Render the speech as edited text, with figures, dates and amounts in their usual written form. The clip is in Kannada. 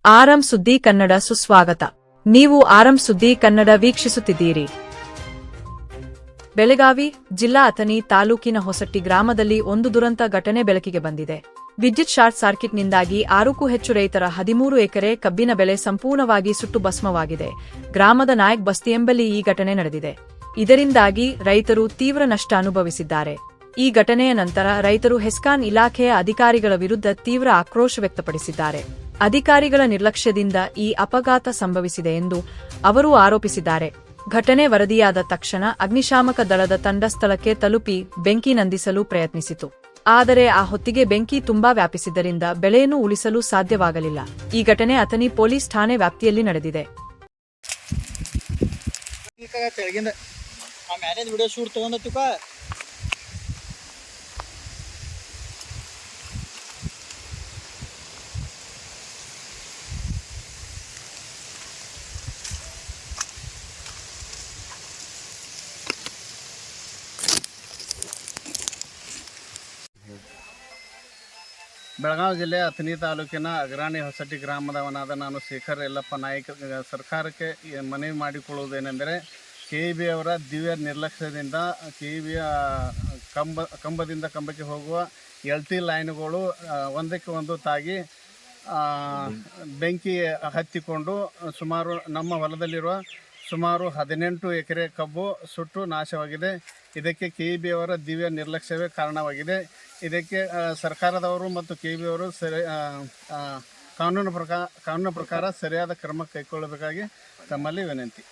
ಆರಂ ಸುದ್ದಿ ಕನ್ನಡ ಸುಸ್ವಾಗತ. ನೀವು ಆರಂ ಸುದ್ದಿ ಕನ್ನಡ ವೀಕ್ಷಿಸುತ್ತಿದ್ದೀರಿ. ಬೆಳಗಾವಿ ಜಿಲ್ಲಾ ಅಥಣಿ ತಾಲೂಕಿನ ಹೊಸಟ್ಟಿ ಗ್ರಾಮದಲ್ಲಿ ಒಂದು ದುರಂತ ಘಟನೆ ಬೆಳಕಿಗೆ ಬಂದಿದೆ. ವಿದ್ಯುತ್ ಶಾರ್ಟ್ ಸರ್ಕ್ಯೂಟ್ನಿಂದಾಗಿ 6ಕ್ಕೂ ಹೆಚ್ಚು ರೈತರ 13 ಎಕರೆ ಕಬ್ಬಿನ ಬೆಳೆ ಸಂಪೂರ್ಣವಾಗಿ ಸುಟ್ಟು ಭಸ್ಮವಾಗಿದೆ. ಗ್ರಾಮದ ನಾಯಕ್ ಬಸ್ತಿ ಎಂಬಲ್ಲಿ ಈ ಘಟನೆ ನಡೆದಿದೆ. ಇದರಿಂದಾಗಿ ರೈತರು ತೀವ್ರ ನಷ್ಟ ಅನುಭವಿಸಿದ್ದಾರೆ. ಈ ಘಟನೆಯ ನಂತರ ರೈತರು ಹೆಸ್ಕಾಂ ಇಲಾಖೆಯ ಅಧಿಕಾರಿಗಳ ವಿರುದ್ಧ ತೀವ್ರ ಆಕ್ರೋಶ ವ್ಯಕ್ತಪಡಿಸಿದ್ದಾರೆ. ಅಧಿಕಾರಿಗಳ ನಿರ್ಲಕ್ಷ್ಯದಿಂದ ಈ ಅಪಘಾತ ಸಂಭವಿಸಿದೆ ಎಂದು ಅವರು ಆರೋಪಿಸಿದ್ದಾರೆ. ಘಟನೆ ವರದಿಯಾದ ತಕ್ಷಣ ಅಗ್ನಿಶಾಮಕ ದಳದ ತಂಡ ಸ್ಥಳಕ್ಕೆ ತಲುಪಿ ಬೆಂಕಿ ನಂದಿಸಲು ಪ್ರಯತ್ನಿಸಿತು. ಆದರೆ ಆ ಹೊತ್ತಿಗೆ ಬೆಂಕಿ ತುಂಬಾ ವ್ಯಾಪಿಸಿದ್ದರಿಂದ ಬೆಳೆಯನ್ನು ಉಳಿಸಲು ಸಾಧ್ಯವಾಗಲಿಲ್ಲ. ಈ ಘಟನೆ ಅಥಣಿ ಪೊಲೀಸ್ ಠಾಣೆ ವ್ಯಾಪ್ತಿಯಲ್ಲಿ ನಡೆದಿದೆ. ಬೆಳಗಾವಿ ಜಿಲ್ಲೆ ಅಥಣಿ ತಾಲೂಕಿನ ಅಗ್ರಾಣಿ ಹೊಸಟ್ಟಿ ಗ್ರಾಮದವನಾದ ನಾನು ಶೇಖರ್ ಯಲ್ಲಪ್ಪ ನಾಯ್ಕ ಸರ್ಕಾರಕ್ಕೆ ಮನವಿ ಮಾಡಿಕೊಳ್ಳುವುದೇನೆಂದರೆ KEB ಅವರ ದಿವ್ಯ ನಿರ್ಲಕ್ಷ್ಯದಿಂದ KEB ಕಂಬದಿಂದ ಕಂಬಕ್ಕೆ ಹೋಗುವ ಎಲ್ಟಿ ಲೈನ್ಗಳು ಒಂದಕ್ಕೆ ಒಂದು ತಾಗಿ ಬೆಂಕಿ ಹತ್ತಿಕೊಂಡು ನಮ್ಮ ಹೊಲದಲ್ಲಿರುವ ಸುಮಾರು 18 ಎಕರೆ ಕಬ್ಬು ಸುಟ್ಟು ನಾಶವಾಗಿದೆ. ಇದಕ್ಕೆ KEB ಅವರ ದಿವ್ಯ ನಿರ್ಲಕ್ಷ್ಯವೇ ಕಾರಣವಾಗಿದೆ. ಇದಕ್ಕೆ ಸರ್ಕಾರದವರು ಮತ್ತು KEB ಅವರು ಕಾನೂನು ಪ್ರಕಾರ ಸರಿಯಾದ ಕ್ರಮ ಕೈಗೊಳ್ಳಬೇಕಾಗಿ ತಮ್ಮಲ್ಲಿ ವಿನಂತಿ.